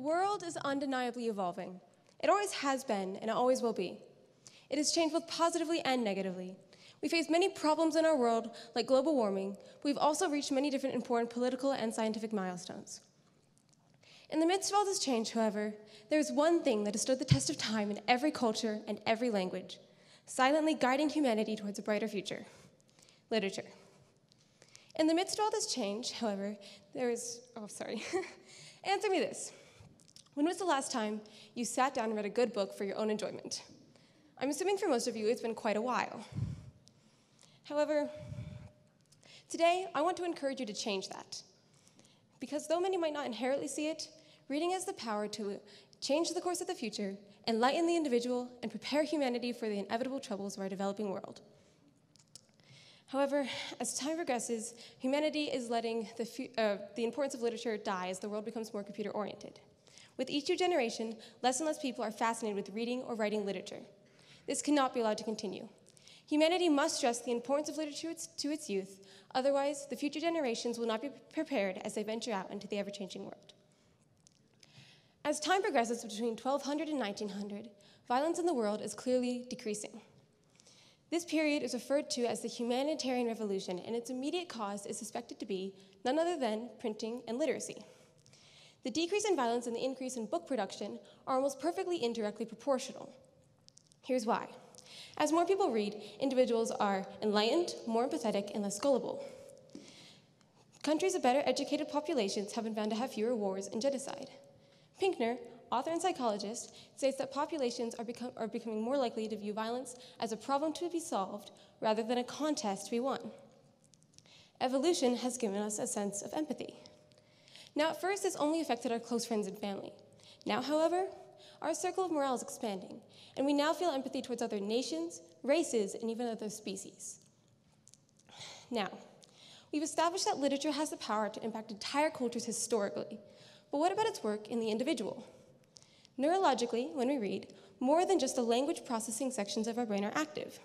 world is undeniably evolving. It always has been, and it always will be. It has changed both positively and negatively. We face many problems in our world, like global warming, but we've also reached many different important political and scientific milestones. In the midst of all this change, however, there is one thing that has stood the test of time in every culture and every language, silently guiding humanity towards a brighter future: literature. In the midst of all this change, however, answer me this. When was the last time you sat down and read a good book for your own enjoyment? I'm assuming for most of you it's been quite a while. However, today I want to encourage you to change that. Because though many might not inherently see it, reading has the power to change the course of the future, enlighten the individual, and prepare humanity for the inevitable troubles of our developing world. However, as time progresses, humanity is letting the importance of literature die as the world becomes more computer-oriented. With each new generation, less and less people are fascinated with reading or writing literature. This cannot be allowed to continue. Humanity must stress the importance of literature to its youth, otherwise the future generations will not be prepared as they venture out into the ever-changing world. As time progresses between 1200 and 1900, violence in the world is clearly decreasing. This period is referred to as the Humanitarian Revolution, and its immediate cause is suspected to be none other than printing and literacy. The decrease in violence and the increase in book production are almost perfectly indirectly proportional. Here's why. As more people read, individuals are enlightened, more empathetic, and less gullible. Countries with better educated populations have been found to have fewer wars and genocide. Pinkner, author and psychologist, states that populations are becoming more likely to view violence as a problem to be solved rather than a contest to be won. Evolution has given us a sense of empathy. Now, at first, this only affected our close friends and family. Now, however, our circle of morale is expanding, and we now feel empathy towards other nations, races, and even other species. Now, we've established that literature has the power to impact entire cultures historically, but what about its work in the individual? Neurologically, when we read, more than just the language processing sections of our brain are active.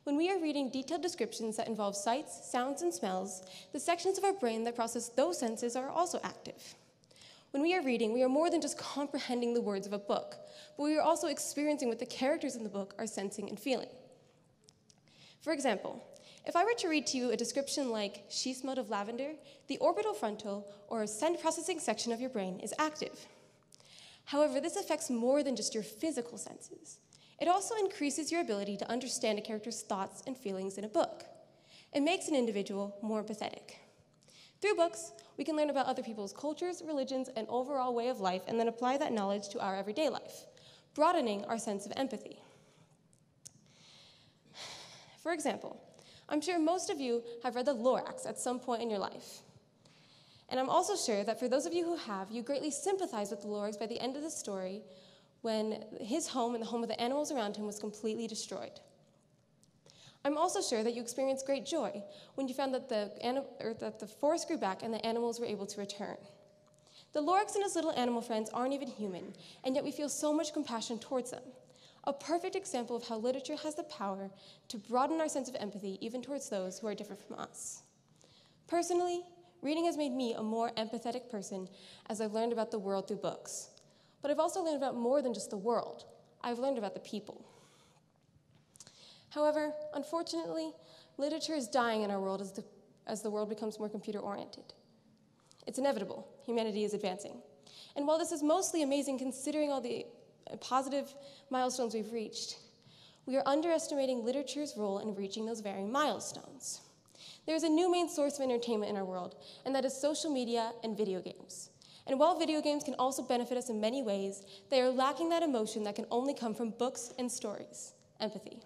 When we are reading detailed descriptions that involve sights, sounds, and smells, the sections of our brain that process those senses are also active. When we are reading, we are more than just comprehending the words of a book, but we are also experiencing what the characters in the book are sensing and feeling. For example, if I were to read to you a description like, "She smelled of lavender," the orbital frontal, or scent processing section of your brain, is active. However, this affects more than just your physical senses. It also increases your ability to understand a character's thoughts and feelings in a book. It makes an individual more empathetic. Through books, we can learn about other people's cultures, religions, and overall way of life, and then apply that knowledge to our everyday life, broadening our sense of empathy. For example, I'm sure most of you have read the ERIEx at some point in your life. And I'm also sure that for those of you who have, you greatly sympathize with the ERIEx by the end of the story when his home and the home of the animals around him was completely destroyed. I'm also sure that you experienced great joy when you found that the forest grew back and the animals were able to return. The ERIEx and his little animal friends aren't even human, and yet we feel so much compassion towards them. A perfect example of how literature has the power to broaden our sense of empathy even towards those who are different from us. Personally, reading has made me a more empathetic person as I've learned about the world through books. But I've also learned about more than just the world. I've learned about the people. However, unfortunately, literature is dying in our world as the world becomes more computer-oriented. It's inevitable. Humanity is advancing. And while this is mostly amazing considering all the positive milestones we've reached, we are underestimating literature's role in reaching those very milestones. There is a new main source of entertainment in our world, and that is social media and video games. And while video games can also benefit us in many ways, they are lacking that emotion that can only come from books and stories: empathy.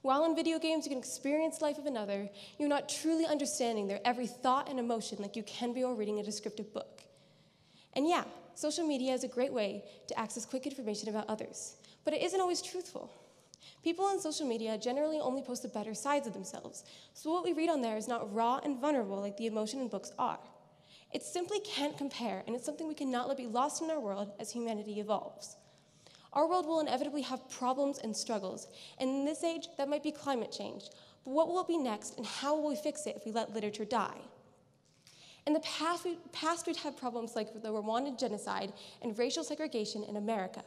While in video games you can experience the life of another, you're not truly understanding their every thought and emotion like you can be while reading a descriptive book. And yeah, social media is a great way to access quick information about others, but it isn't always truthful. People on social media generally only post the better sides of themselves, so what we read on there is not raw and vulnerable like the emotion in books are. It simply can't compare, and it's something we cannot let be lost in our world as humanity evolves. Our world will inevitably have problems and struggles, and in this age, that might be climate change. But what will it be next, and how will we fix it if we let literature die? In the past, we'd had problems like the Rwandan genocide and racial segregation in America.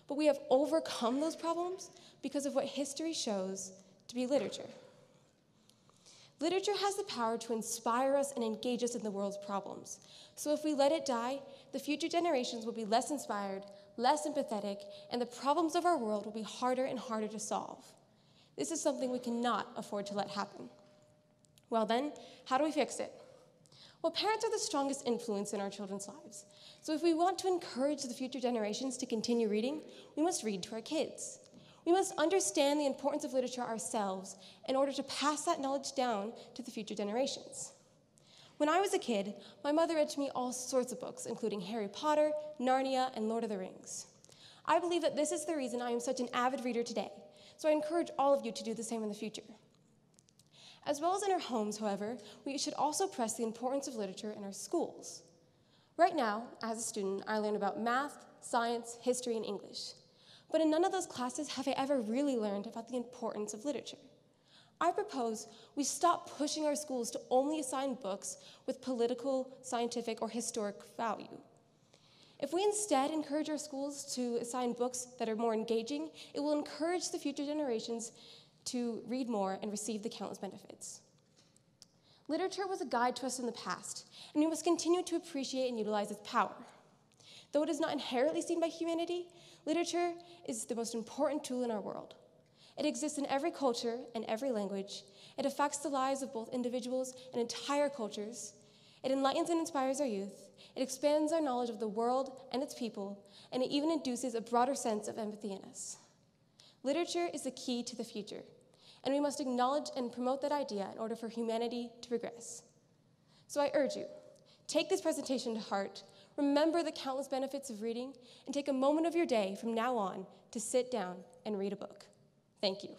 But we have overcome those problems because of what history shows to be literature. Literature has the power to inspire us and engage us in the world's problems. So if we let it die, the future generations will be less inspired, less empathetic, and the problems of our world will be harder and harder to solve. This is something we cannot afford to let happen. Well then, how do we fix it? Well, parents are the strongest influence in our children's lives. So if we want to encourage the future generations to continue reading, we must read to our kids. We must understand the importance of literature ourselves in order to pass that knowledge down to the future generations. When I was a kid, my mother read to me all sorts of books, including Harry Potter, Narnia, and Lord of the Rings. I believe that this is the reason I am such an avid reader today, so I encourage all of you to do the same in the future. As well as in our homes, however, we should also press the importance of literature in our schools. Right now, as a student, I learn about math, science, history, and English. But in none of those classes have I ever really learned about the importance of literature. I propose we stop pushing our schools to only assign books with political, scientific, or historic value. If we instead encourage our schools to assign books that are more engaging, it will encourage the future generations to read more and receive the countless benefits. Literature was a guide to us in the past, and we must continue to appreciate and utilize its power. Though it is not inherently seen by humanity, literature is the most important tool in our world. It exists in every culture and every language. It affects the lives of both individuals and entire cultures. It enlightens and inspires our youth. It expands our knowledge of the world and its people, and it even induces a broader sense of empathy in us. Literature is the key to the future, and we must acknowledge and promote that idea in order for humanity to progress. So I urge you, take this presentation to heart, remember the countless benefits of reading, and take a moment of your day from now on to sit down and read a book. Thank you.